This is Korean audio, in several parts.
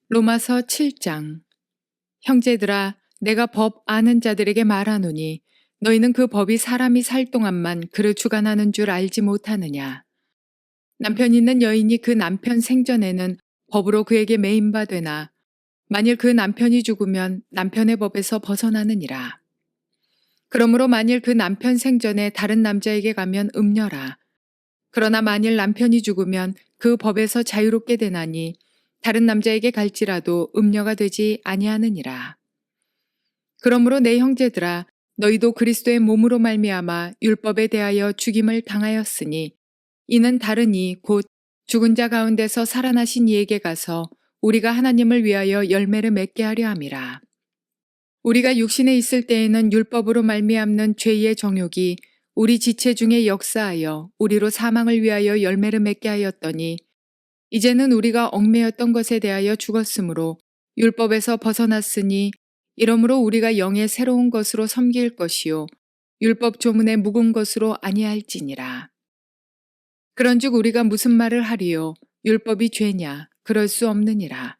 로마서 7장. 형제들아, 내가 법 아는 자들에게 말하노니 너희는 그 법이 사람이 살 동안만 그를 주관하는 줄 알지 못하느냐. 남편 있는 여인이 그 남편 생전에는 법으로 그에게 매인바 되나 만일 그 남편이 죽으면 남편의 법에서 벗어나느니라. 그러므로 만일 그 남편 생전에 다른 남자에게 가면 음녀라. 그러나 만일 남편이 죽으면 그 법에서 자유롭게 되나니 다른 남자에게 갈지라도 음녀가 되지 아니하느니라. 그러므로 내 형제들아, 너희도 그리스도의 몸으로 말미암아 율법에 대하여 죽임을 당하였으니 이는 다르니 곧 죽은 자 가운데서 살아나신 이에게 가서 우리가 하나님을 위하여 열매를 맺게 하려 함이라. 우리가 육신에 있을 때에는 율법으로 말미암는 죄의 정욕이 우리 지체 중에 역사하여 우리로 사망을 위하여 열매를 맺게 하였더니 이제는 우리가 얽매였던 것에 대하여 죽었으므로 율법에서 벗어났으니 이러므로 우리가 영의 새로운 것으로 섬길 것이요 율법 조문의 묵은 것으로 아니할지니라. 그런즉 우리가 무슨 말을 하리요? 율법이 죄냐? 그럴 수 없느니라.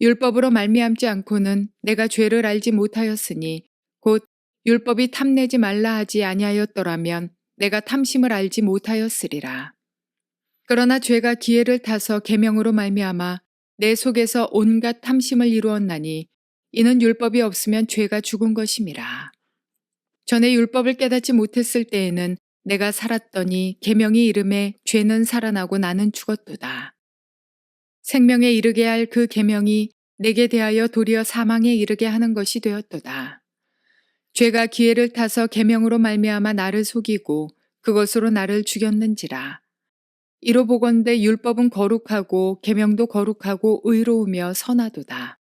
율법으로 말미암지 않고는 내가 죄를 알지 못하였으니 곧 율법이 탐내지 말라 하지 아니하였더라면 내가 탐심을 알지 못하였으리라. 그러나 죄가 기회를 타서 계명으로 말미암아 내 속에서 온갖 탐심을 이루었나니 이는 율법이 없으면 죄가 죽은 것임이라. 전에 율법을 깨닫지 못했을 때에는 내가 살았더니 계명이 이름에 죄는 살아나고 나는 죽었도다. 생명에 이르게 할 그 계명이 내게 대하여 도리어 사망에 이르게 하는 것이 되었도다. 죄가 기회를 타서 계명으로 말미암아 나를 속이고 그것으로 나를 죽였는지라. 이로 보건대 율법은 거룩하고 계명도 거룩하고 의로우며 선하도다.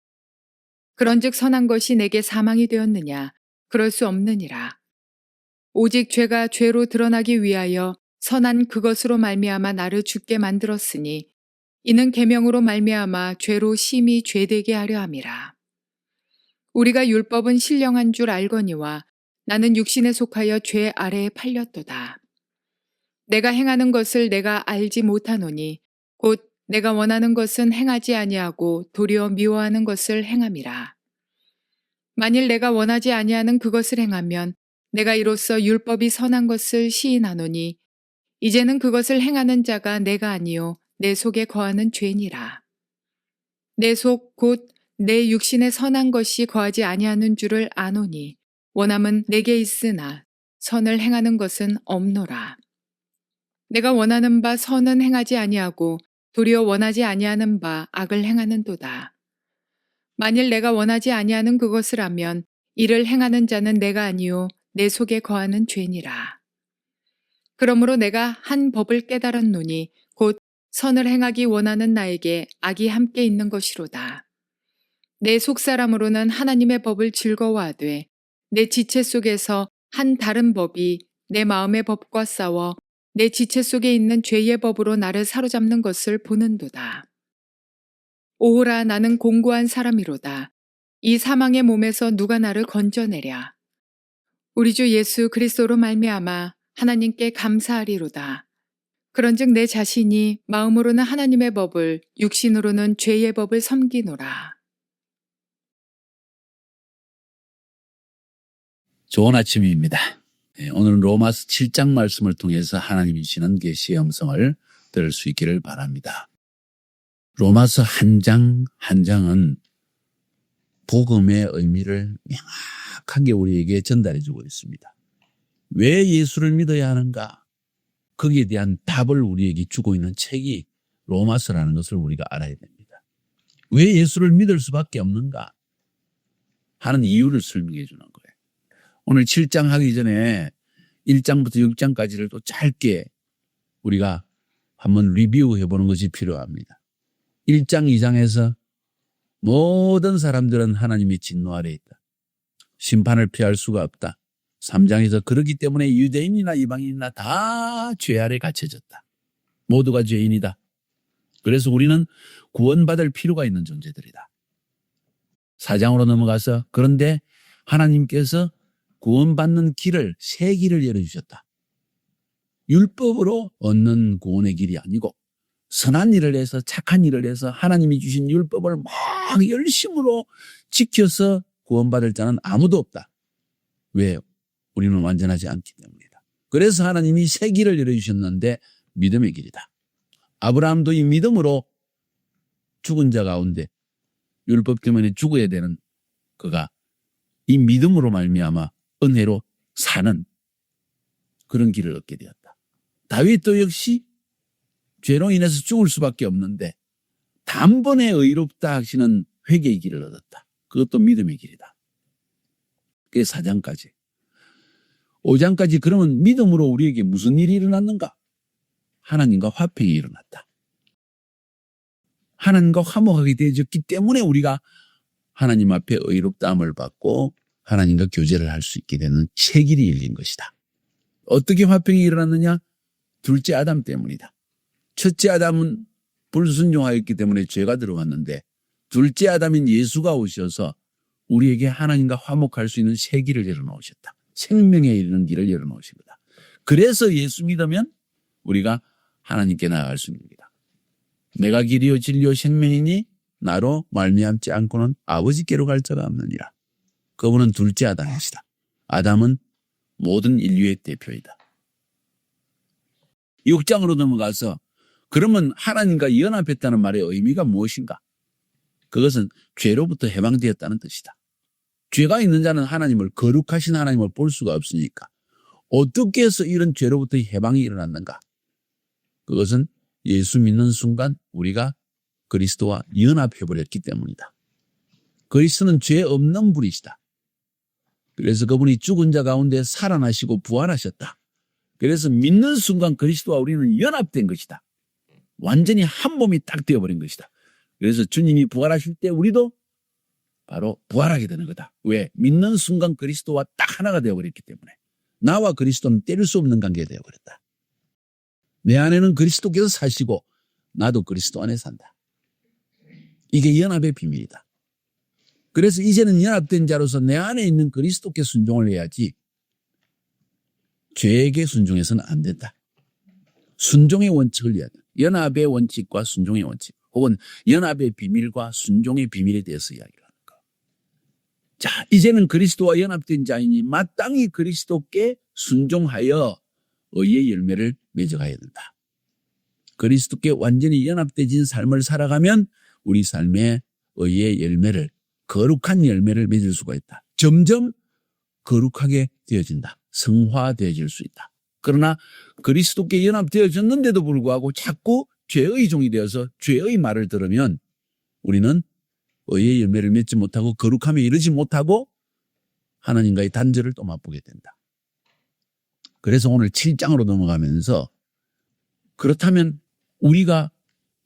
그런즉 선한 것이 내게 사망이 되었느냐? 그럴 수 없느니라. 오직 죄가 죄로 드러나기 위하여 선한 그것으로 말미암아 나를 죽게 만들었으니 이는 계명으로 말미암아 죄로 심히 죄되게 하려 함이라. 우리가 율법은 신령한 줄 알거니와 나는 육신에 속하여 죄 아래에 팔렸도다. 내가 행하는 것을 내가 알지 못하노니 곧 내가 원하는 것은 행하지 아니하고 도리어 미워하는 것을 행함이라. 만일 내가 원하지 아니하는 그것을 행하면 내가 이로써 율법이 선한 것을 시인하노니 이제는 그것을 행하는 자가 내가 아니요 내 속에 거하는 죄니라. 내 속 곧 내 육신에 선한 것이 거하지 아니하는 줄을 아노니 원함은 내게 있으나 선을 행하는 것은 없노라. 내가 원하는 바 선은 행하지 아니하고 도리어 원하지 아니하는 바 악을 행하는도다. 만일 내가 원하지 아니하는 그것을 하면 이를 행하는 자는 내가 아니요 내 속에 거하는 죄니라. 그러므로 내가 한 법을 깨달았노니 곧 선을 행하기 원하는 나에게 악이 함께 있는 것이로다. 내 속사람으로는 하나님의 법을 즐거워하되 내 지체 속에서 한 다른 법이 내 마음의 법과 싸워 내 지체 속에 있는 죄의 법으로 나를 사로잡는 것을 보는도다. 오호라 나는 공고한 사람이로다. 이 사망의 몸에서 누가 나를 건져내랴. 우리 주 예수 그리스도로 말미암아 하나님께 감사하리로다. 그런즉 내 자신이 마음으로는 하나님의 법을 육신으로는 죄의 법을 섬기노라. 좋은 아침입니다. 오늘은 로마서 7장 말씀을 통해서 하나님이 주시는 계시의 음성을 들을 수 있기를 바랍니다. 로마서 한 장 한 장은 복음의 의미를 명확하게 우리에게 전달해 주고 있습니다. 왜 예수를 믿어야 하는가? 거기에 대한 답을 우리에게 주고 있는 책이 로마서라는 것을 우리가 알아야 됩니다. 왜 예수를 믿을 수밖에 없는가 하는 이유를 설명해 주는 거예요. 오늘 7장 하기 전에 1장부터 6장까지를 또 짧게 우리가 한번 리뷰해 보는 것이 필요합니다. 1장, 2장에서 모든 사람들은 하나님의 진노 아래에 있다. 심판을 피할 수가 없다. 3장에서 그렇기 때문에 유대인이나 이방인이나 다 죄 아래 갇혀졌다. 모두가 죄인이다. 그래서 우리는 구원받을 필요가 있는 존재들이다. 4장으로 넘어가서 그런데 하나님께서 구원받는 길을 새 길을 열어주셨다. 율법으로 얻는 구원의 길이 아니고 선한 일을 해서 착한 일을 해서 하나님이 주신 율법을 막 열심으로 지켜서 구원받을 자는 아무도 없다. 왜? 우리는 완전하지 않기 때문이다. 그래서 하나님이 새 길을 열어주셨는데 믿음의 길이다. 아브라함도 이 믿음으로 죽은 자 가운데 율법 때문에 죽어야 되는 그가 이 믿음으로 말미암아 은혜로 사는 그런 길을 얻게 되었다. 다윗도 역시 죄로 인해서 죽을 수밖에 없는데 단번에 의롭다 하시는 회개의 길을 얻었다. 그것도 믿음의 길이다. 그게 4장까지. 5장까지 그러면 믿음으로 우리에게 무슨 일이 일어났는가? 하나님과 화평이 일어났다. 하나님과 화목하게 되어졌기 때문에 우리가 하나님 앞에 의롭다함을 받고 하나님과 교제를 할 수 있게 되는 새 길이 열린 것이다. 어떻게 화평이 일어났느냐? 둘째 아담 때문이다. 첫째 아담은 불순종하였기 때문에 죄가 들어왔는데 둘째 아담인 예수가 오셔서 우리에게 하나님과 화목할 수 있는 새 길을 열어놓으셨다. 생명에 이르는 길을 열어놓으신 거다. 그래서 예수 믿으면 우리가 하나님께 나아갈 수 있는 거다. 내가 길이요 진리요 생명이니 나로 말미암지 않고는 아버지께로 갈 자가 없느니라. 그분은 둘째 아담이시다. 아담은 모든 인류의 대표이다. 6장으로 넘어가서 그러면 하나님과 연합했다는 말의 의미가 무엇인가? 그것은 죄로부터 해방되었다는 뜻이다. 죄가 있는 자는 하나님을 거룩하신 하나님을 볼 수가 없으니까 어떻게 해서 이런 죄로부터 해방이 일어났는가? 그것은 예수 믿는 순간 우리가 그리스도와 연합해버렸기 때문이다. 그리스도는 죄 없는 분이시다. 그래서 그분이 죽은 자 가운데 살아나시고 부활하셨다. 그래서 믿는 순간 그리스도와 우리는 연합된 것이다. 완전히 한 몸이 딱 되어버린 것이다. 그래서 주님이 부활하실 때 우리도 바로 부활하게 되는 거다. 왜? 믿는 순간 그리스도와 딱 하나가 되어버렸기 때문에. 나와 그리스도는 뗄 수 없는 관계가 되어버렸다. 내 안에는 그리스도께서 사시고 나도 그리스도 안에 산다. 이게 연합의 비밀이다. 그래서 이제는 연합된 자로서 내 안에 있는 그리스도께 순종을 해야지 죄에게 순종해서는 안 된다. 순종의 원칙을 해야 된다. 연합의 원칙과 순종의 원칙 혹은 연합의 비밀과 순종의 비밀에 대해서 이야기를 하는 것. 자, 이제는 그리스도와 연합된 자이니 마땅히 그리스도께 순종하여 의의 열매를 맺어가야 된다. 그리스도께 완전히 연합되진 삶을 살아가면 우리 삶에 의의 열매를 거룩한 열매를 맺을 수가 있다. 점점 거룩하게 되어진다. 성화되어질 수 있다. 그러나 그리스도께 연합되어졌는데도 불구하고 자꾸 죄의 종이 되어서 죄의 말을 들으면 우리는 의의 열매를 맺지 못하고 거룩함에 이르지 못하고 하나님과의 단절을 또 맛보게 된다. 그래서 오늘 7장으로 넘어가면서 그렇다면 우리가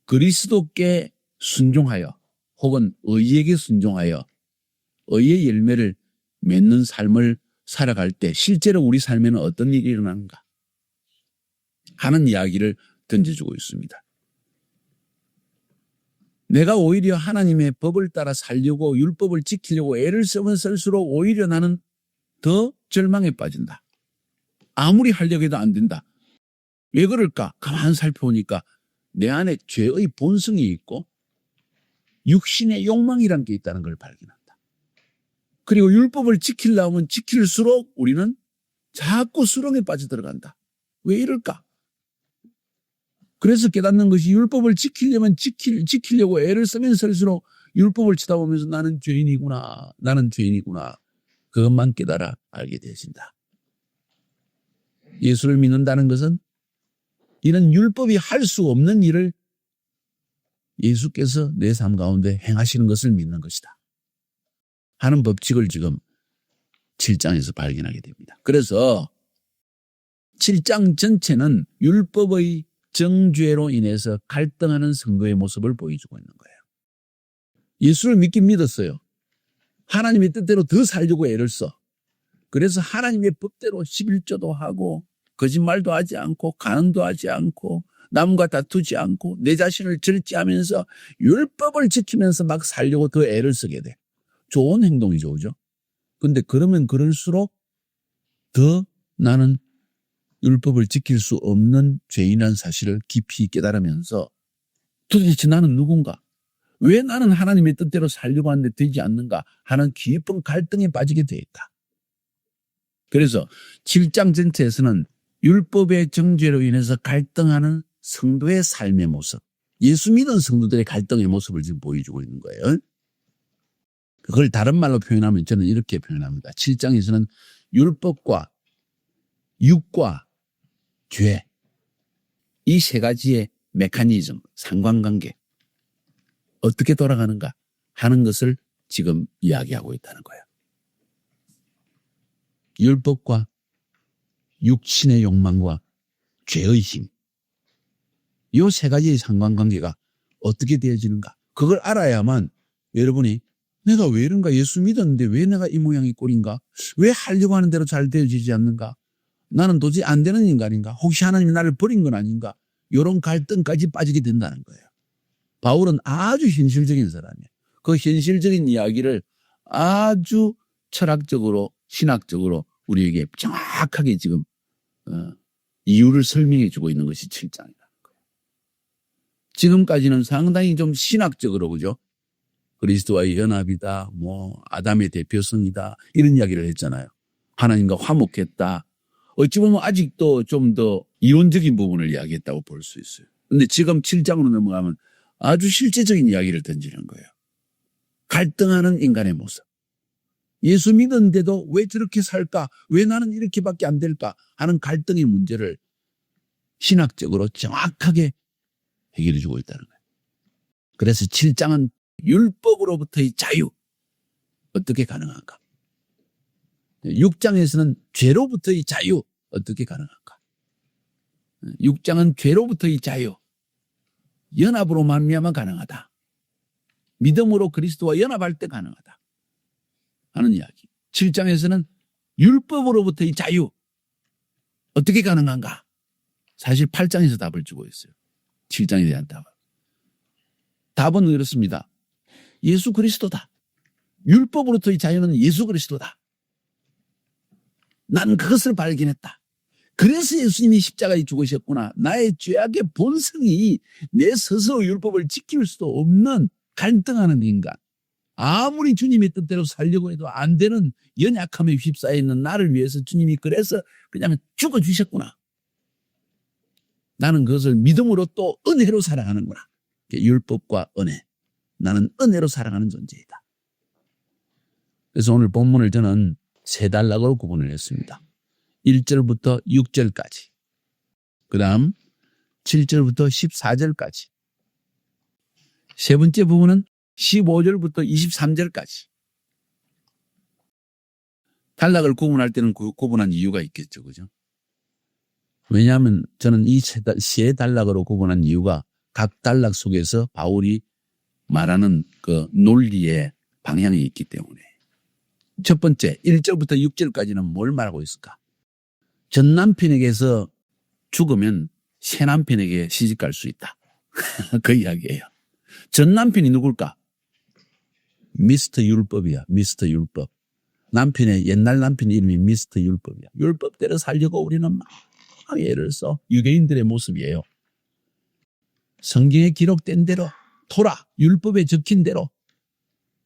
그리스도께 순종하여 혹은 의에게 순종하여 의의 열매를 맺는 삶을 살아갈 때 실제로 우리 삶에는 어떤 일이 일어나는가 하는 이야기를 던져주고 있습니다. 내가 오히려 하나님의 법을 따라 살려고 율법을 지키려고 애를 쓰면 쓸수록 오히려 나는 더 절망에 빠진다. 아무리 하려고 해도 안 된다. 왜 그럴까? 가만 살펴보니까 내 안에 죄의 본성이 있고 육신의 욕망이란 게 있다는 걸 발견한다. 그리고 율법을 지키려면 지킬수록 우리는 자꾸 수렁에 빠져들어간다. 왜 이럴까? 그래서 깨닫는 것이 율법을 지키려면 지키려고 애를 쓰면 쓸수록 율법을 치다보면서 나는 죄인이구나. 나는 죄인이구나. 그것만 깨달아 알게 되어진다. 예수를 믿는다는 것은 이런 율법이 할 수 없는 일을 예수께서 내 삶 가운데 행하시는 것을 믿는 것이다. 하는 법칙을 지금 7장에서 발견하게 됩니다. 그래서 7장 전체는 율법의 정죄로 인해서 갈등하는 성도의 모습을 보여주고 있는 거예요. 예수를 믿긴 믿었어요. 하나님의 뜻대로 더 살려고 애를 써. 그래서 하나님의 법대로 11조도 하고 거짓말도 하지 않고 간음도 하지 않고 남과 다투지 않고 내 자신을 절제하면서 율법을 지키면서 막 살려고 더 애를 쓰게 돼. 좋은 행동이죠. 그죠? 근데 그러면 그럴수록 더 나는 율법을 지킬 수 없는 죄인이라는 사실을 깊이 깨달으면서 도대체 나는 누군가? 왜 나는 하나님의 뜻대로 살려고 하는데 되지 않는가 하는 깊은 갈등에 빠지게 되어 있다. 그래서 7장 전체에서는 율법의 정죄로 인해서 갈등하는 성도의 삶의 모습, 예수 믿은 성도들의 갈등의 모습을 지금 보여주고 있는 거예요. 그걸 다른 말로 표현하면 저는 이렇게 표현합니다. 7장에서는 율법과 육과 죄, 이 세 가지의 메커니즘, 상관관계, 어떻게 돌아가는가 하는 것을 지금 이야기하고 있다는 거예요. 율법과 육신의 욕망과 죄의 힘, 이 세 가지의 상관관계가 어떻게 되어지는가, 그걸 알아야만 여러분이 내가 왜 이런가, 예수 믿었는데 왜 내가 이 모양이 꼴인가, 왜 하려고 하는 대로 잘 되어지지 않는가, 나는 도저히 안 되는 인간인가, 혹시 하나님이 나를 버린 건 아닌가, 이런 갈등까지 빠지게 된다는 거예요. 바울은 아주 현실적인 사람이에요. 그 현실적인 이야기를 아주 철학적으로 신학적으로 우리에게 정확하게 지금 이유를 설명해 주고 있는 것이 7장이라는 거예요. 지금까지는 상당히 좀 신학적으로, 그죠? 그리스도와의 연합이다, 아담의 대표성이다, 이런 이야기를 했잖아요. 하나님과 화목했다. 어찌 보면 아직도 좀 더 이론적인 부분을 이야기했다고 볼 수 있어요. 근데 지금 7장으로 넘어가면 아주 실제적인 이야기를 던지는 거예요. 갈등하는 인간의 모습. 예수 믿었는데도 왜 저렇게 살까? 왜 나는 이렇게밖에 안 될까? 하는 갈등의 문제를 신학적으로 정확하게 해결해 주고 있다는 거예요. 그래서 7장은 율법으로부터의 자유, 어떻게 가능한가? 6장에서는 죄로부터의 자유, 어떻게 가능한가? 6장은 죄로부터의 자유, 연합으로 말미암아 가능하다. 믿음으로 그리스도와 연합할 때 가능하다 하는 이야기. 7장에서는 율법으로부터의 자유, 어떻게 가능한가? 사실 8장에서 답을 주고 있어요. 7장에 대한 답을. 답은 이렇습니다. 예수 그리스도다. 율법으로부터의 자유는 예수 그리스도다. 나는 그것을 발견했다. 그래서 예수님이 십자가에 죽으셨구나. 나의 죄악의 본성이 내 스스로 율법을 지킬 수도 없는 갈등하는 인간. 아무리 주님의 뜻대로 살려고 해도 안 되는 연약함에 휩싸여 있는 나를 위해서 주님이 그래서 그냥 죽어주셨구나. 나는 그것을 믿음으로 또 은혜로 사랑하는구나. 율법과 은혜. 나는 은혜로 사랑하는 존재이다. 그래서 오늘 본문을 저는 세 단락으로 구분을 했습니다. 1절부터 6절까지. 그 다음 7절부터 14절까지. 세 번째 부분은 15절부터 23절까지. 단락을 구분할 때는 구분한 이유가 있겠죠. 그죠? 왜냐하면 저는 이 세 단락으로 구분한 이유가 각 단락 속에서 바울이 말하는 그 논리의 방향이 있기 때문에. 첫 번째 1절부터 6절까지는 뭘 말하고 있을까? 전 남편에게서 죽으면 새 남편에게 시집갈 수 있다. 그 이야기예요. 전 남편이 누굴까? 미스터 율법이야. 미스터 율법. 남편의 옛날 남편 이름이 미스터 율법이야. 율법대로 살려고 우리는 막 애를 써. 유대인들의 모습이에요. 성경에 기록된 대로 토라, 율법에 적힌 대로.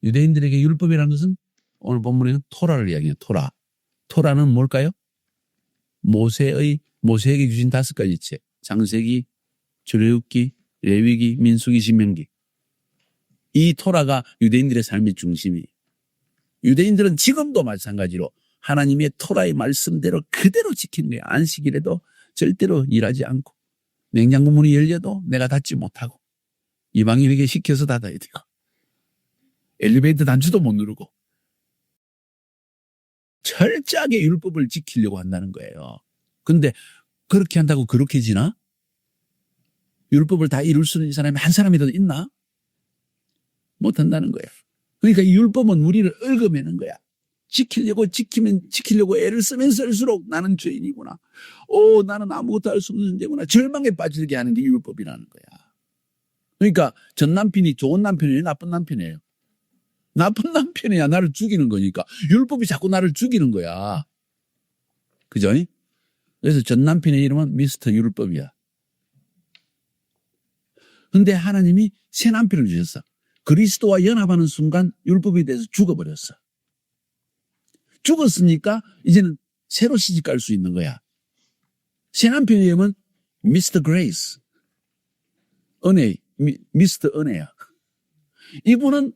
유대인들에게 율법이라는 것은 오늘 본문에는 토라를 이야기해요. 토라. 토라는 뭘까요? 모세에게 주신 5가지 책. 창세기, 출애굽기, 레위기, 민수기, 신명기. 이 토라가 유대인들의 삶의 중심이에요. 유대인들은 지금도 마찬가지로 하나님의 토라의 말씀대로 그대로 지키는 거예요. 안식일에도 절대로 일하지 않고, 냉장고 문이 열려도 내가 닫지 못하고, 이방인에게 시켜서 닫아야 되고, 엘리베이터 단추도 못 누르고, 철저하게 율법을 지키려고 한다는 거예요. 근데 그렇게 한다고 그렇게 지나? 율법을 다 이룰 수 있는 사람이 한 사람이라도 있나? 못한다는 거예요. 그러니까 이 율법은 우리를 얽어매는 거야. 지키려고 애를 쓰면 쓸수록 나는 죄인이구나. 나는 아무것도 할 수 없는 존재구나. 절망에 빠지게 하는 게 율법이라는 거야. 그러니까 전 남편이 좋은 남편이에요? 나쁜 남편이에요? 나쁜 남편이야. 나를 죽이는 거니까. 율법이 자꾸 나를 죽이는 거야. 그죠? 그래서 전 남편의 이름은 미스터 율법이야. 근데 하나님이 새 남편을 주셨어. 그리스도와 연합하는 순간 율법에 대해서 죽어버렸어. 죽었으니까 이제는 새로 시집갈 수 있는 거야. 새 남편의 이름은 미스터 그레이스. 은혜, 미스터 은혜야. 이분은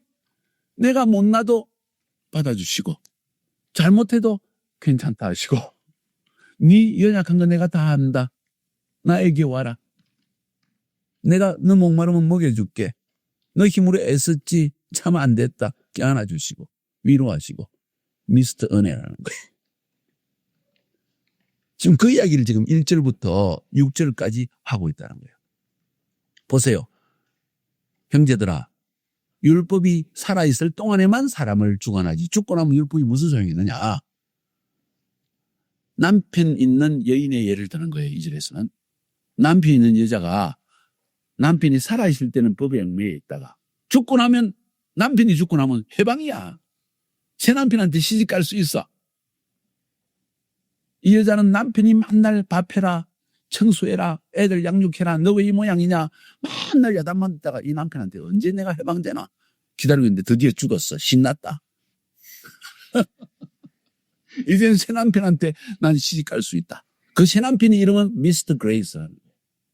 내가 못나도 받아주시고 잘못해도 괜찮다 하시고 네 연약한 거 내가 다 한다. 나에게 와라. 내가 너 목마르면 먹여줄게. 너 힘으로 애썼지 참 안 됐다. 껴안아주시고 위로하시고 미스터 은혜라는 거예요. 지금 그 이야기를 지금 1절부터 6절까지 하고 있다는 거예요. 보세요. 형제들아, 율법이 살아있을 동안에만 사람을 주관하지 죽고 나면 율법이 무슨 소용이 있느냐. 남편 있는 여인의 예를 드는 거예요. 2절에서는. 남편 있는 여자가 남편이 살아있을 때는 법에 얽매여 있다가 남편이 죽고 나면 해방이야. 새 남편한테 시집갈 수 있어. 이 여자는 남편이 맨날 밥해라, 청소해라, 애들 양육해라, 너 왜 이 모양이냐 맨날 야단만 듣다가 이 남편한테 언제 내가 해방되나 기다리고 있는데 드디어 죽었어. 신났다. 이제는 새 남편한테 난 시집갈 수 있다. 그 새 남편의 이름은 미스터 그레이스.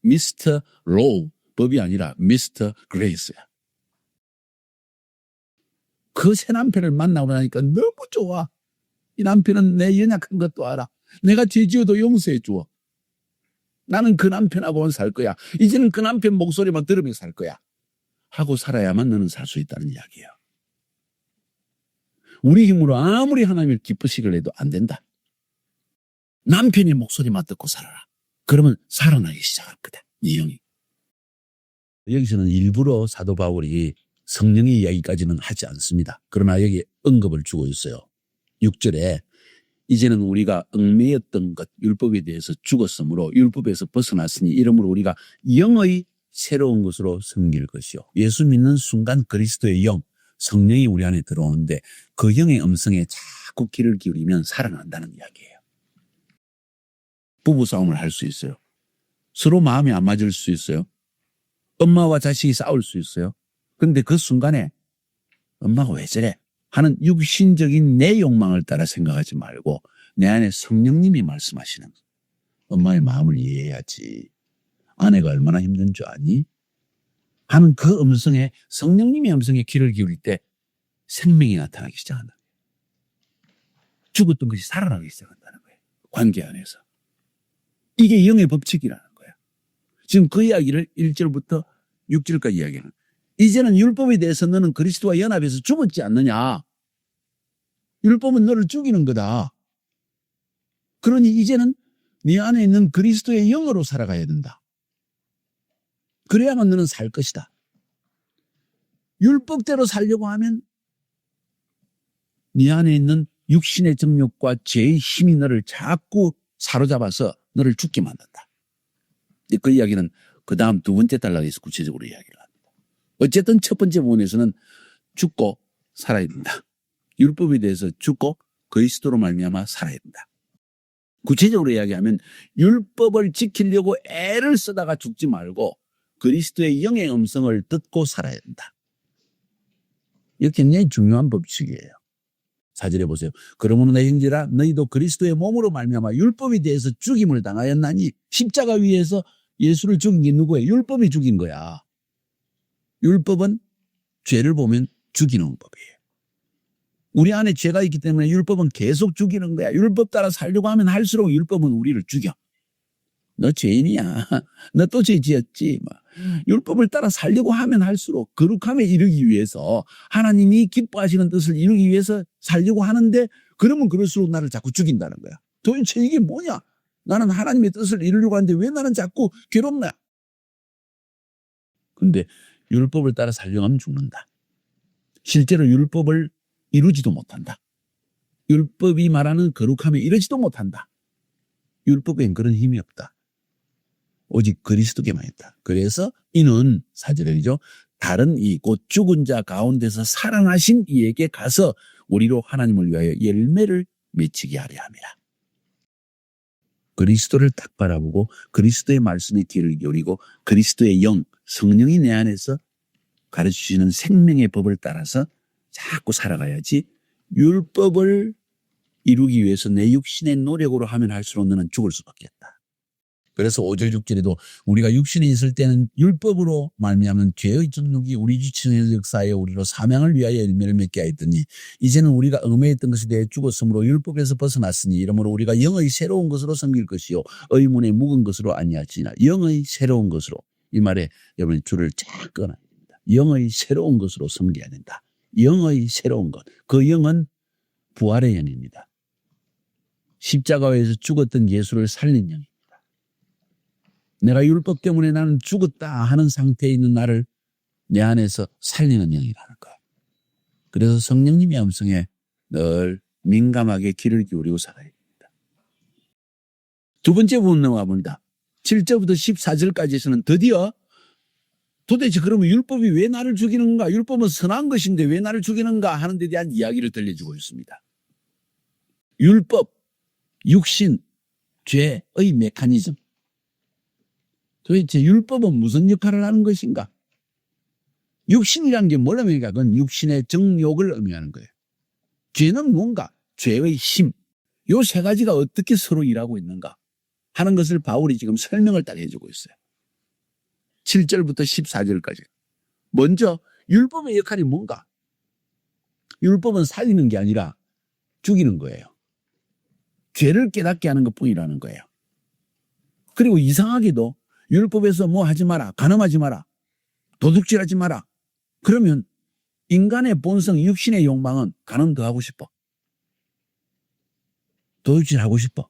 미스터 로우. 법이 아니라 미스터 그레이스야. 그 새 남편을 만나고 나니까 너무 좋아. 이 남편은 내 연약한 것도 알아. 내가 죄 지어도 용서해 주어. 나는 그 남편하고만 살 거야. 이제는 그 남편 목소리만 들으며 살 거야. 하고 살아야만 너는 살 수 있다는 이야기예요. 우리 힘으로 아무리 하나님을 기쁘시길 해도 안 된다. 남편의 목소리만 듣고 살아라. 그러면 살아나기 시작할 거다. 이 영이. 여기서는 일부러 사도 바울이 성령의 이야기까지는 하지 않습니다. 그러나 여기 언급을 주고 있어요. 6절에 이제는 우리가 얽매였던 것, 율법에 대해서 죽었으므로 율법에서 벗어났으니 이러므로 우리가 영의 새로운 것으로 섬길 것이요. 예수 믿는 순간 그리스도의 영, 성령이 우리 안에 들어오는데 그 영의 음성에 자꾸 귀를 기울이면 살아난다는 이야기예요. 부부싸움을 할 수 있어요. 서로 마음이 안 맞을 수 있어요. 엄마와 자식이 싸울 수 있어요. 그런데 그 순간에 엄마가 왜 저래? 하는 육신적인 내 욕망을 따라 생각하지 말고 내 안에 성령님이 말씀하시는 엄마의 마음을 이해해야지. 아내가 얼마나 힘든 줄 아니? 하는 그 음성에 성령님의 음성에 귀를 기울일 때 생명이 나타나기 시작한다. 죽었던 것이 살아나기 시작한다는 거예요. 관계 안에서. 이게 영의 법칙이라는 거예요. 지금 그 이야기를 1절부터 6절까지 이야기하는. 이제는 율법에 대해서 너는 그리스도와 연합해서 죽었지 않느냐. 율법은 너를 죽이는 거다. 그러니 이제는 네 안에 있는 그리스도의 영으로 살아가야 된다. 그래야만 너는 살 것이다. 율법대로 살려고 하면 네 안에 있는 육신의 정욕과 죄의 힘이 너를 자꾸 사로잡아서 너를 죽게 만든다. 그 이야기는 그 다음 두 번째 단락에서 구체적으로 이야기를 합니다. 어쨌든 첫 번째 부분에서는 죽고 살아야 된다. 율법에 대해서 죽고 그리스도로 말미암아 살아야 된다. 구체적으로 이야기하면 율법을 지키려고 애를 쓰다가 죽지 말고 그리스도의 영의 음성을 듣고 살아야 된다. 이게 굉장히 중요한 법칙이에요. 4절에 보세요. 그러므로 내 형제라 너희도 그리스도의 몸으로 말미암아 율법에 대해서 죽임을 당하였나니 십자가 위에서 예수를 죽인 게 누구예요? 율법이 죽인 거야. 율법은 죄를 보면 죽이는 법이에요. 우리 안에 죄가 있기 때문에 율법은 계속 죽이는 거야. 율법 따라 살려고 하면 할수록 율법은 우리를 죽여. 너 죄인이야. 너 또 죄 지었지. 율법을 따라 살려고 하면 할수록 거룩함에 이르기 위해서 하나님이 기뻐하시는 뜻을 이루기 위해서 살려고 하는데 그러면 그럴수록 나를 자꾸 죽인다는 거야. 도대체 이게 뭐냐? 나는 하나님의 뜻을 이루려고 하는데 왜 나는 자꾸 괴롭나? 근데 율법을 따라 살려고 하면 죽는다. 실제로 율법을 이루지도 못한다. 율법이 말하는 거룩함에 이르지도 못한다. 율법엔 그런 힘이 없다. 오직 그리스도께만 있다. 그래서 이는 4절이죠. 다른 이 곧 죽은 자 가운데서 살아나신 이에게 가서 우리로 하나님을 위하여 열매를 맺히게 하려 함이라. 그리스도를 딱 바라보고 그리스도의 말씀에 귀를 기울이고 그리스도의 영, 성령이 내 안에서 가르치시는 생명의 법을 따라서 자꾸 살아가야지 율법을 이루기 위해서 내 육신의 노력으로 하면 할수록 너는 죽을 수밖에 없다. 그래서 5절 6절에도 우리가 육신에 있을 때는 율법으로 말미암은 죄의 정욕이 우리 지체의 역사에 우리로 사명을 위하여 열매를 맺게 하였더니 이제는 우리가 얽매였던 것에 대해 죽었으므로 율법에서 벗어났으니 이러므로 우리가 영의 새로운 것으로 섬길 것이요 의문의 묵은 것으로 아니할지니라. 영의 새로운 것으로. 이 말에 여러분 줄을 쫙 끊어야 됩니다. 영의 새로운 것으로 섬겨야 된다. 영의 새로운 것. 그 영은 부활의 영입니다. 십자가에서 죽었던 예수를 살린 영입니다. 내가 율법 때문에 나는 죽었다 하는 상태에 있는 나를 내 안에서 살리는 영이라는 거야. 그래서 성령님의 음성에 늘 민감하게 귀를 기울이고 살아야 됩니다. 두 번째 부분 넘어가 봅니다. 7절부터 14절까지에서는 드디어 도대체 그러면 율법이 왜 나를 죽이는가? 율법은 선한 것인데 왜 나를 죽이는가 하는 데 대한 이야기를 들려주고 있습니다. 율법, 육신, 죄의 메커니즘. 도대체 율법은 무슨 역할을 하는 것인가? 육신이라는 게 뭘 의미하는가? 그건 육신의 정욕을 의미하는 거예요. 죄는 뭔가? 죄의 힘. 요 세 가지가 어떻게 서로 일하고 있는가 하는 것을 바울이 지금 설명을 딱 해주고 있어요. 7절부터 14절까지. 먼저 율법의 역할이 뭔가? 율법은 살리는 게 아니라 죽이는 거예요. 죄를 깨닫게 하는 것뿐이라는 거예요. 그리고 이상하게도 율법에서 뭐 하지 마라, 간음하지 마라, 도둑질하지 마라. 그러면 인간의 본성, 육신의 욕망은 간음 더 하고 싶어. 도둑질하고 싶어.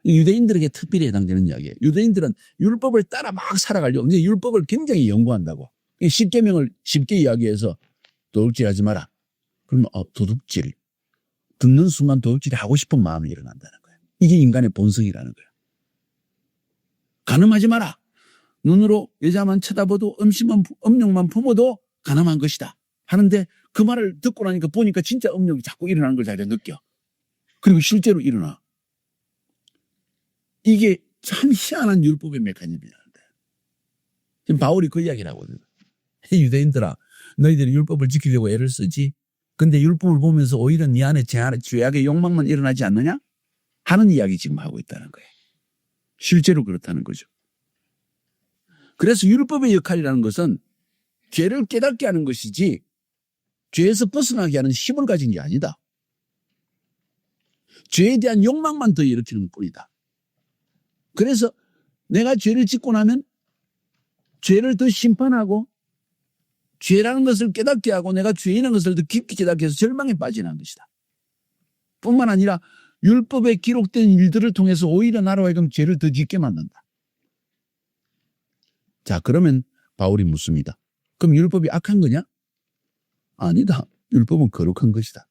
유대인들에게 특별히 해당되는 이야기예요. 유대인들은 율법을 따라 막 살아가려고. 근데 율법을 굉장히 연구한다고. 십계명을 쉽게 이야기해서 도둑질하지 마라. 그러면 도둑질. 듣는 순간 도둑질이 하고 싶은 마음이 일어난다는 거예요. 이게 인간의 본성이라는 거예요. 간음하지 마라. 눈으로 여자만 쳐다봐도 음욕만 품어도 간음한 것이다. 하는데 그 말을 듣고 나니까 보니까 진짜 음욕이 자꾸 일어나는 걸 자기가 느껴. 그리고 실제로 일어나. 이게 참 희한한 율법의 메커니즘이라는 거예요. 지금 바울이 그 이야기를 하거든요. 유대인들아, 너희들이 율법을 지키려고 애를 쓰지. 근데 율법을 보면서 오히려 네 안에 죄악의 욕망만 일어나지 않느냐? 하는 이야기 지금 하고 있다는 거예요. 실제로 그렇다는 거죠. 그래서 율법의 역할이라는 것은 죄를 깨닫게 하는 것이지 죄에서 벗어나게 하는 힘을 가진 게 아니다. 죄에 대한 욕망만 더 일으키는 것뿐이다. 그래서 내가 죄를 짓고 나면 죄를 더 심판하고 죄라는 것을 깨닫게 하고 내가 죄인인 것을 더 깊이 깨닫게 해서 절망에 빠지는 것이다. 뿐만 아니라 율법에 기록된 일들을 통해서 오히려 나로 하여금 죄를 더 짓게 만든다. 자, 그러면 바울이 묻습니다. 그럼 율법이 악한 거냐? 아니다. 율법은 거룩한 것이다.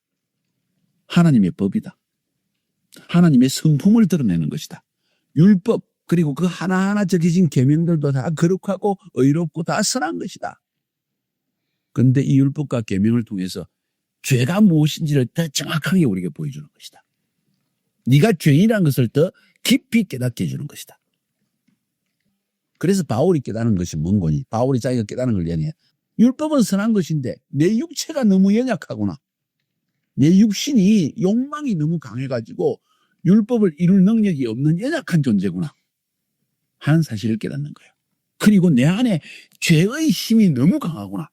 하나님의 법이다. 하나님의 성품을 드러내는 것이다. 율법 그리고 그 하나하나 적혀진 계명들도 다 거룩하고 의롭고 다 선한 것이다. 그런데 이 율법과 계명을 통해서 죄가 무엇인지를 더 정확하게 우리에게 보여주는 것이다. 네가 죄인이라는 것을 더 깊이 깨닫게 해주는 것이다. 그래서 바울이 깨닫는 것이 뭔 거니? 바울이 자기가 깨닫는 걸 얘기해. 율법은 선한 것인데 내 육체가 너무 연약하구나. 내 육신이 욕망이 너무 강해가지고 율법을 이룰 능력이 없는 연약한 존재구나 하는 사실을 깨닫는 거예요. 그리고 내 안에 죄의 힘이 너무 강하구나.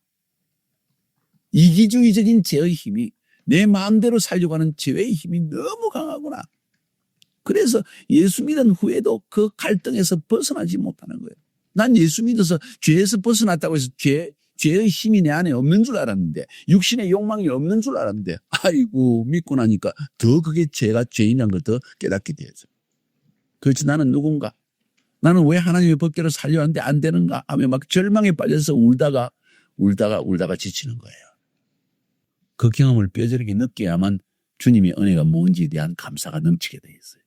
이기주의적인 죄의 힘이 내 마음대로 살려고 하는 죄의 힘이 너무 강하구나. 그래서 예수 믿은 후에도 그 갈등에서 벗어나지 못하는 거예요. 난 예수 믿어서 죄에서 벗어났다고 해서 죄의 힘이 내 안에 없는 줄 알았는데, 육신의 욕망이 없는 줄 알았는데, 아이고 믿고 나니까 더 그게 죄인이라는 걸 더 깨닫게 되죠. 그렇지, 나는 누군가? 나는 왜 하나님의 법궤를 살려야 하는데 안 되는가 하며 막 절망에 빠져서 울다가 지치는 거예요. 그 경험을 뼈저리게 느껴야만 주님의 은혜가 뭔지에 대한 감사가 넘치게 돼 있어요.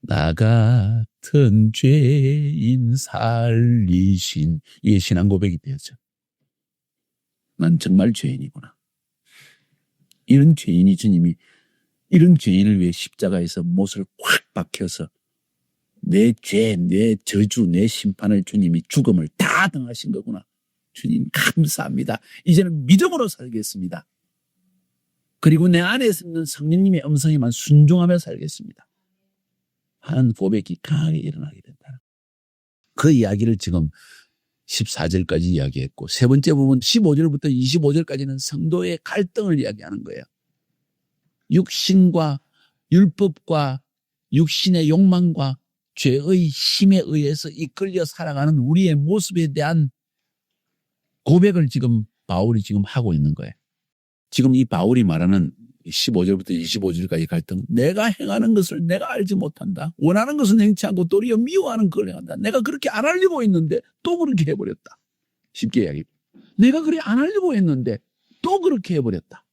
나 같은 죄인 살리신, 이게 신앙 고백이 되었죠. 난 정말 죄인이구나. 이런 죄인이 주님이 이런 죄인을 위해 십자가에서 못을 확 박혀서 내 죄, 내 저주, 내 심판을 주님이 죽음을 다 당하신 거구나. 주님 감사합니다. 이제는 믿음으로 살겠습니다. 그리고 내 안에 있는 성령님의 음성에만 순종하며 살겠습니다. 하는 고백이 강하게 일어나게 된다. 그 이야기를 지금 14절까지 이야기했고, 세 번째 부분 15절부터 25절까지는 성도의 갈등을 이야기하는 거예요. 육신과 율법과 육신의 욕망과 죄의 힘에 의해서 이끌려 살아가는 우리의 모습에 대한 고백을 지금 바울이 지금 하고 있는 거예요. 지금 이 바울이 말하는 15절부터 25절까지 갈등, 내가 행하는 것을 내가 알지 못한다. 원하는 것은 행치 않고 도리어 미워하는 그걸 행한다. 내가 그렇게 안 하려고 했는데 또 그렇게 해버렸다. 쉽게 이야기. 내가 그래 안 하려고 했는데 또 그렇게 해버렸다.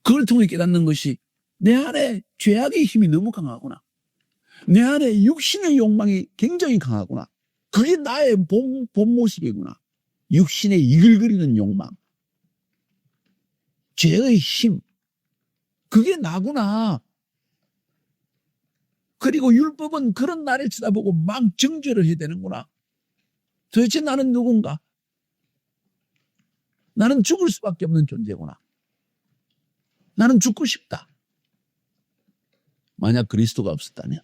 그걸 통해 깨닫는 것이 내 안에 죄악의 힘이 너무 강하구나. 내 안에 육신의 욕망이 굉장히 강하구나. 그게 나의 본 모습이구나. 육신의 이글거리는 욕망. 죄의 힘. 그게 나구나. 그리고 율법은 그런 나를 쳐다보고 막 정죄를 해야 되는구나. 도대체 나는 누군가? 나는 죽을 수밖에 없는 존재구나. 나는 죽고 싶다. 만약 그리스도가 없었다면.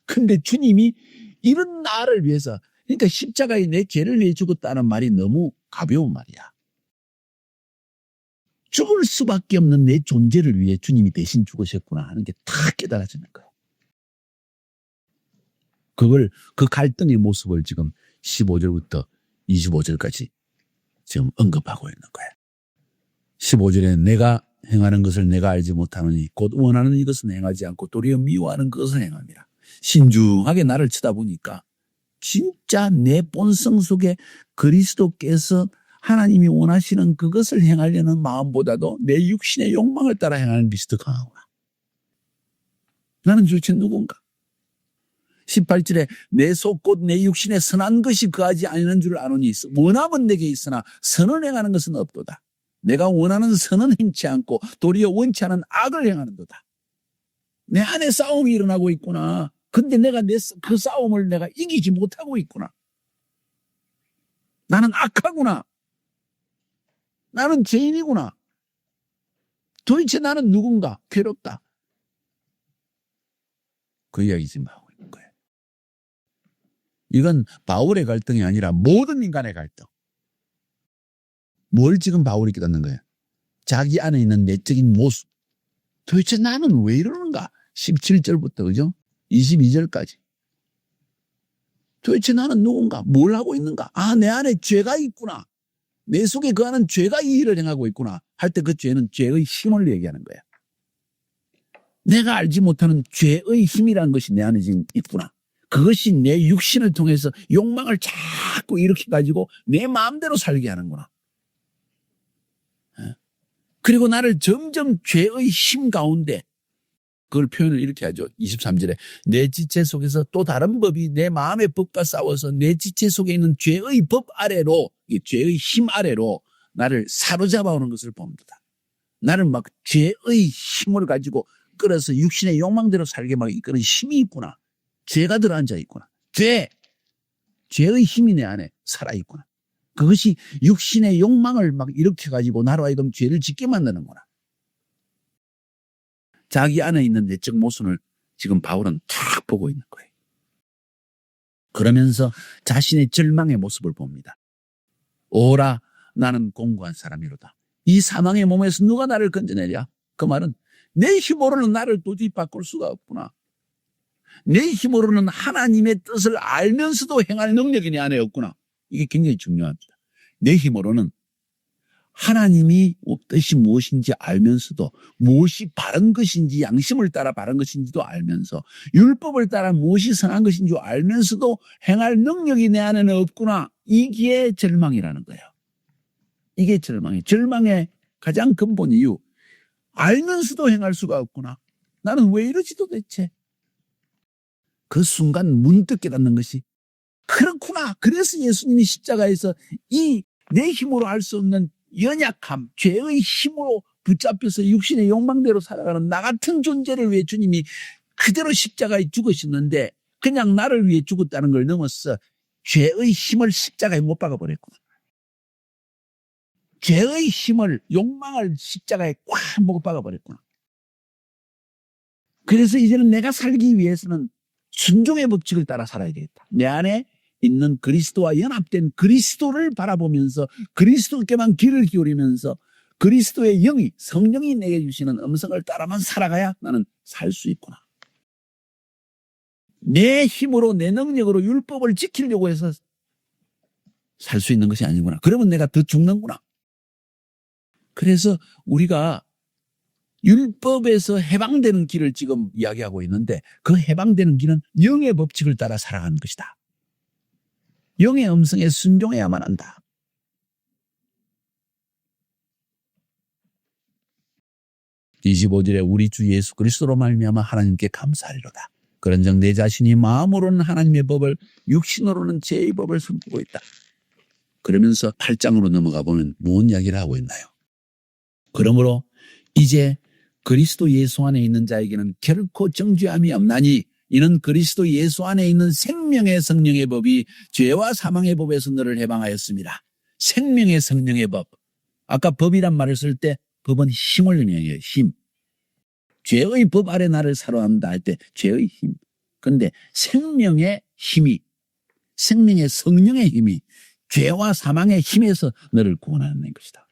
근데 주님이 이런 나를 위해서, 그러니까 십자가에 내 죄를 위해 죽었다는 말이 너무 가벼운 말이야. 죽을 수밖에 없는 내 존재를 위해 주님이 대신 죽으셨구나 하는 게 다 깨달아지는 거예요. 그 갈등의 모습을 지금 15절부터 25절까지 지금 언급하고 있는 거예요. 15절에 내가 행하는 것을 내가 알지 못하느니 곧 원하는 이것은 행하지 않고 도리어 미워하는 그것을 행함이라. 신중하게 나를 쳐다보니까 진짜 내 본성 속에 그리스도께서 하나님이 원하시는 그것을 행하려는 마음보다도 내 육신의 욕망을 따라 행하는 것이 더 강하구나. 나는 도대체 누군가? 18절에 내 속 곧 내 육신에 선한 것이 거하지 아니하는 줄 아노니 원함은 내게 있으나 선을 행하는 것은 없도다. 내가 원하는 선은 행치 않고 도리어 원치 않은 악을 행하는도다. 내 안에 싸움이 일어나고 있구나. 근데 내가 그 싸움을 내가 이기지 못하고 있구나. 나는 악하구나. 나는 죄인이구나. 도대체 나는 누군가? 괴롭다. 그 이야기 지금 하고 있는 거예요. 이건 바울의 갈등이 아니라 모든 인간의 갈등. 뭘 지금 바울이 깨닫는 거예요? 자기 안에 있는 내적인 모습. 도대체 나는 왜 이러는가? 17절부터 그죠? 22절까지. 도대체 나는 누군가? 뭘 하고 있는가? 아, 내 안에 죄가 있구나. 내 속에 거하는 죄가 이 일을 행하고 있구나 할 때 그 죄는 죄의 힘을 얘기하는 거야. 내가 알지 못하는 죄의 힘이라는 것이 내 안에 지금 있구나. 그것이 내 육신을 통해서 욕망을 자꾸 일으켜가지고 내 마음대로 살게 하는구나. 그리고 나를 점점 죄의 힘 가운데, 그걸 표현을 이렇게 하죠. 23절에 내 지체 속에서 또 다른 법이 내 마음의 법과 싸워서 내 지체 속에 있는 죄의 법 아래로, 이 죄의 힘 아래로 나를 사로잡아 오는 것을 봅니다. 나를 막 죄의 힘을 가지고 끌어서 육신의 욕망대로 살게 막 이끄는 힘이 있구나. 죄가 들어앉아 있구나. 죄의 힘이 내 안에 살아있구나. 그것이 육신의 욕망을 막 일으켜가지고 나로 하여금 죄를 짓게 만드는구나. 자기 안에 있는 내적 모순을 지금 바울은 탁 보고 있는 거예요. 그러면서 자신의 절망의 모습을 봅니다. 오라 나는 공고한 사람이로다. 이 사망의 몸에서 누가 나를 건져내랴? 그 말은 내 힘으로는 나를 도저히 바꿀 수가 없구나. 내 힘으로는 하나님의 뜻을 알면서도 행할 능력이 내 안에 없구나. 이게 굉장히 중요합니다. 내 힘으로는 하나님이 뜻이 무엇인지 알면서도 무엇이 바른 것인지 양심을 따라 바른 것인지도 알면서 율법을 따라 무엇이 선한 것인지 알면서도 행할 능력이 내 안에는 없구나. 이게 절망이라는 거예요. 이게 절망이에요. 절망의 가장 근본 이유. 알면서도 행할 수가 없구나. 나는 왜 이러지 도대체? 그 순간 문득 깨닫는 것이 그렇구나. 그래서 예수님이 십자가에서 이 내 힘으로 할 수 없는 연약함, 죄의 힘으로 붙잡혀서 육신의 욕망대로 살아가는 나 같은 존재를 위해 주님이 그 그대로 십자가에 죽으셨는데 그냥 나를 위해 죽었다는 걸 넘어서 죄의 힘을 십자가에 못 박아버렸구나. 죄의 힘을, 욕망을 십자가에 꽉 못 박아버렸구나. 그래서 이제는 내가 살기 위해서는 순종의 법칙을 따라 살아야 되겠다. 내 안에 있는 그리스도와 연합된 그리스도를 바라보면서 그리스도께만 귀를 기울이면서 그리스도의 영이, 성령이 내게 주시는 음성을 따라만 살아가야 나는 살 수 있구나. 내 힘으로, 내 능력으로 율법을 지키려고 해서 살 수 있는 것이 아니구나. 그러면 내가 더 죽는구나. 그래서 우리가 율법에서 해방되는 길을 지금 이야기하고 있는데 그 해방되는 길은 영의 법칙을 따라 살아가는 것이다. 영의 음성에 순종해야만 한다. (25절에) 우리 주 예수 그리스도로 말미암아 하나님께 감사하리로다. 그런즉 내 자신이 마음으로는 하나님의 법을, 육신으로는 죄의 법을 숨기고 있다. 그러면서 8장으로 넘어가 보면 무슨 이야기를 하고 있나요? 그러므로 이제 그리스도 예수 안에 있는 자에게는 결코 정죄함이 없나니 이는 그리스도 예수 안에 있는 생명의 성령의 법이 죄와 사망의 법에서 너를 해방하였습니다. 생명의 성령의 법. 아까 법이란 말을 쓸 때 법은 힘을 의미해요. 힘. 죄의 법 아래 나를 사로잡는다 할 때 죄의 힘. 그런데 생명의 힘이, 생명의 성령의 힘이 죄와 사망의 힘에서 너를 구원하는 것이다.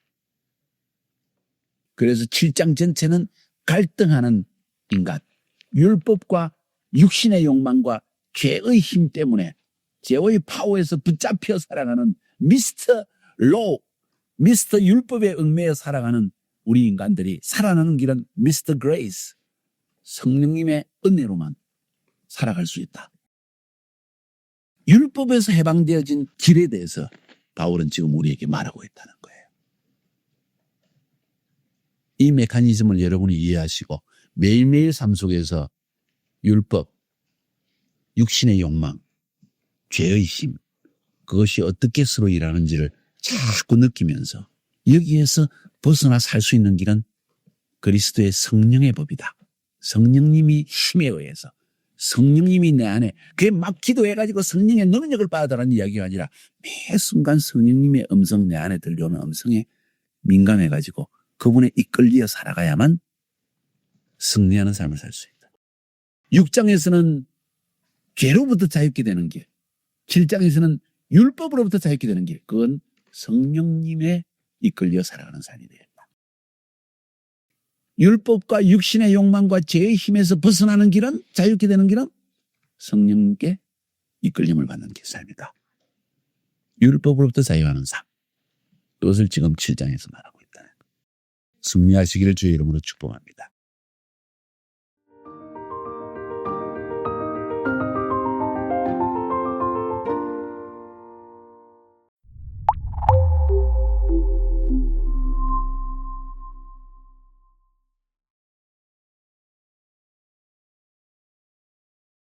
그래서 7장 전체는 갈등하는 인간, 율법과 육신의 욕망과 죄의 힘 때문에 죄의 파워에서 붙잡혀 살아가는 미스터 로, 미스터 율법에 얽매여 살아가는 우리 인간들이 살아나는 길은 미스터 그레이스, 성령님의 은혜로만 살아갈 수 있다. 율법에서 해방되어진 길에 대해서 바울은 지금 우리에게 말하고 있다는 거예요. 이 메커니즘을 여러분이 이해하시고 매일매일 삶 속에서 율법, 육신의 욕망, 죄의 힘, 그것이 어떻게 서로 일하는지를 자꾸 느끼면서 여기에서 벗어나 살 수 있는 길은 그리스도의 성령의 법이다. 성령님이 힘에 의해서, 성령님이 내 안에, 그게 막 기도해가지고 성령의 능력을 받아라는 이야기가 아니라 매 순간 성령님의 음성, 내 안에 들려오는 음성에 민감해가지고 그분에 이끌려 살아가야만 승리하는 삶을 살 수 있다. 6장에서는 죄로부터 자유케 되는 길, 7장에서는 율법으로부터 자유케 되는 길, 그건 성령님의 이끌려 살아가는 삶이 되겠다. 율법과 육신의 욕망과 죄의 힘에서 벗어나는 길은, 자유케 되는 길은 성령님께 이끌림을 받는 삶이다. 율법으로부터 자유하는 삶, 그것을 지금 7장에서 말하고 있다는 것. 승리하시기를 주의 이름으로 축복합니다.